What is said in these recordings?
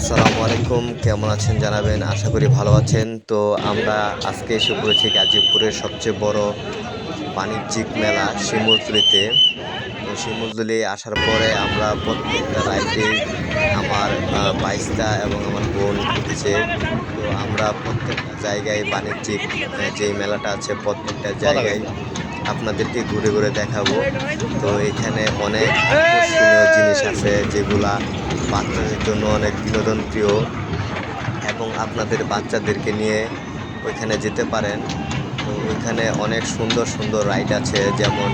আসসালামু আলাইকুম, কেমন আছেন জানাবেন। আশা করি ভালো আছেন। তো আমরা আজকে এসে পড়েছি গাজীপুরের সবচেয়ে বড় বাণিজ্যিক মেলা শিমুলতলিতে। তো শিমুলতলি আসার পরে আমরা প্রত্যেকটা রাইডেই আমার বাইস্তা এবং আমার বোন উঠেছে। তো আমরা প্রত্যেকটা জায়গায় বাণিজ্যিক যেই মেলাটা আছে প্রত্যেকটা জায়গায় আপনাদেরকে ঘুরে ঘুরে দেখাবো। তো এখানে অনেক আকর্ষণীয় জিনিস আছে যেগুলা বাচ্চাদের জন্য অনেক বিনোদন প্রিয়, এবং আপনাদের বাচ্চাদেরকে নিয়ে ওইখানে যেতে পারেন। তো ওইখানে অনেক সুন্দর সুন্দর রাইড আছে, যেমন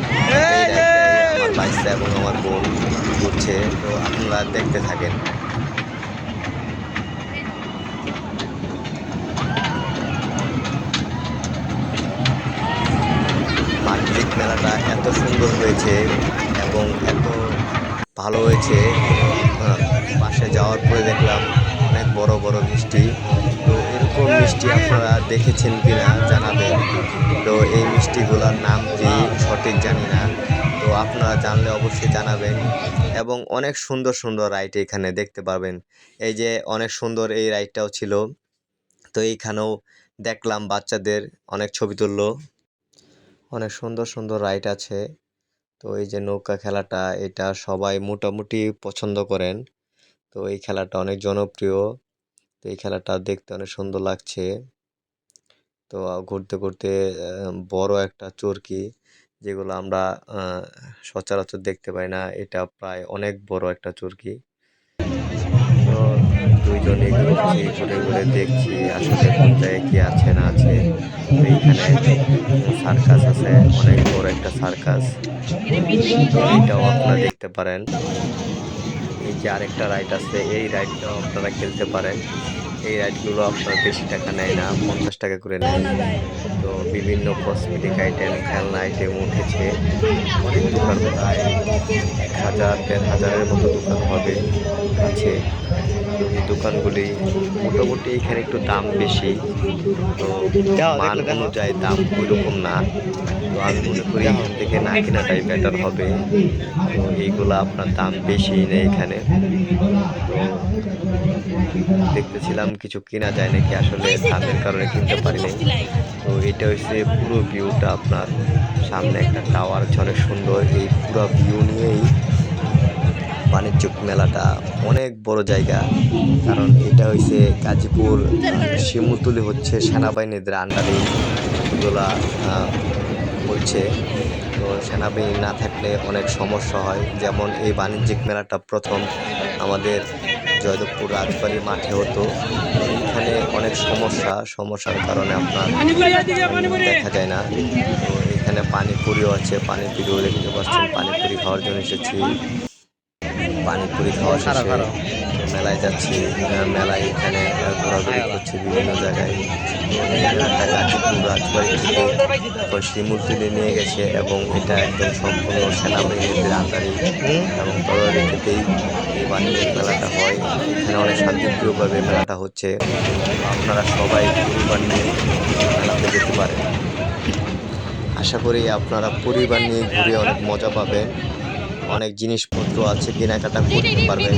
এই রাইডটাই আমার বাইস্তা এবং আমার বোন ঘুরছে। তো আপনারা দেখতে থাকেন। বাণিজ্যিক মেলাটা এত সুন্দর হয়েছে এবং এত ভালো হয়েছে। পাশে যাওয়ার পরে দেখলাম অনেক বড় বড় মিষ্টি। তো এরকম মিষ্টি আপনারা দেখেছেন কিনা জানাবেন। তো এই মিষ্টিগুলোর নাম কি সঠিক জানি না, তো আপনারা জানলে অবশ্যই জানাবেন। এবং অনেক সুন্দর সুন্দর রাইড এখানে দেখতে পারবেন। এই যে অনেক সুন্দর এই রাইডটাও ছিল। তো এইখানেও দেখলাম বাচ্চাদের অনেক ছবি তুললো। অনেক সুন্দর সুন্দর রাইড আছে। তো এই যে নৌকা খেলাটা, এটা সবাই মোটামুটি পছন্দ করেন। তো এই খেলাটা অনেক জনপ্রিয়। তো এই খেলাটা দেখতে অনেক সুন্দর লাগছে। তো ঘুরতে ঘুরতে বড় একটা চরকি, যেগুলো আমরা সচরাচর দেখতে পাই না, এটা প্রায় অনেক বড় একটা চরকি। তো দুইজনে ঘুরছি, ঘুরে ঘুরে দেখছি আসলে কোন জায়গায় কি আছে না আছে। তো এইখানে সার্কাস আছে, অনেক বড় একটা সার্কাস। এইটাও আপনারা দেখতে পারেন। এই যে আরেকটা রাইড আছে, এই রাইডটাও আপনারা খেলতে পারেন। এই রাইডগুলো আপনার বেশি টাকা নেয় না, 50 টাকা করে নেয়। তো বিভিন্ন কসমেটিক আইটেম, খেলনা আইটেম উঠেছে। অনেক দোকান, প্রায় 1000 1500-এর মতো দোকান হবে আছে। তো এই দোকানগুলি মোটামুটি এখানে একটু দাম বেশি, তো মান অনুযায়ী দাম ওইরকম না। তো আমি মনে করি এখান থেকে না কেনাটাই বেটার হবে। তো এইগুলা আপনার দাম বেশি নেই এখানে। তো দেখতেছিলাম কিছু কেনা যায় নাকি, আসলে দামের কারণে কিনতে পারিনি। তো এটা হচ্ছে পুরো ভিউটা আপনার সামনে একটা টাওয়ার আছে অনেক সুন্দর। এই পুরো ভিউ নিয়েই বাণিজ্যিক মেলাটা অনেক বড় জায়গা, কারণ এটা হচ্ছে গাজীপুর শিমুলতলি হচ্ছে সেনাবাহিনীদের আন্ডারে এগুলা হচ্ছে। তো সেনাবাহিনী না থাকলে অনেক সমস্যা হয়। যেমন এই বাণিজ্যিক মেলাটা প্রথম আমাদের জয়দেবপুর রাজবাড়ি মাঠে হতো। এখানে অনেক সমস্যার কারণে আপনার দেখা যায় না। তো এখানে পানিপুরিও আছে, পানিপুরিও দেখতে পাচ্ছেন। পানিপুরি খাওয়ার জন্য এসেছি। পানিপুরি খাওয়া শেষে মেলায় যাচ্ছি। মেলায় এখানে ঘোরাঘুরি করছি বিভিন্ন জায়গায়। তো এই মেলাটা গাজীপুর রাজবাড়ি থেকে এখন শিমুলতলি নিয়ে গেছে, এবং এটা একদম সম্পূর্ণ সেনাবাহিনীদের আন্ডারে এবং তদারকিতেই এই বাণিজ্যিক মেলাটা হয়। এখানে অনেক শান্তিপ্রিয়ভাবে মেলাটা হচ্ছে। তো আপনারা সবাই পরিবার নিয়ে মেলাতে যেতে পারেন। আশা করি আপনারা পরিবার নিয়ে ঘুরে অনেক মজা পাবেন। অনেক জিনিসপত্র আছে, কেনাকাটা করতে পারবেন।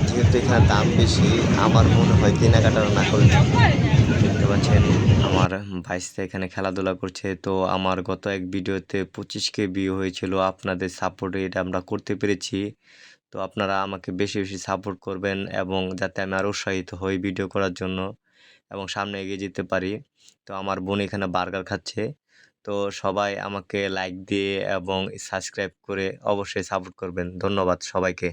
যেহেতু এখানে দাম বেশি, আমার মনে হয় কেনাকাটা না করলে। দেখতে পাচ্ছেন আমার ভাইস্তা এখানে খেলাধুলা করছে। তো আমার গত এক ভিডিওতে 25K ভিউ হয়েছিল, আপনাদের সাপোর্টে এটা আমরা করতে পেরেছি। তো আপনারা আমাকে বেশি বেশি সাপোর্ট করবেন, এবং যাতে আমি আরও উৎসাহিত হই ভিডিও করার জন্য এবং সামনে এগিয়ে যেতে পারি। তো আমার বোন এখানে বার্গার খাচ্ছে। তো সবাই আমাকে লাইক দিয়ে এবং সাবস্ক্রাইব করে অবশ্যই সাপোর্ট করবেন। ধন্যবাদ সবাইকে।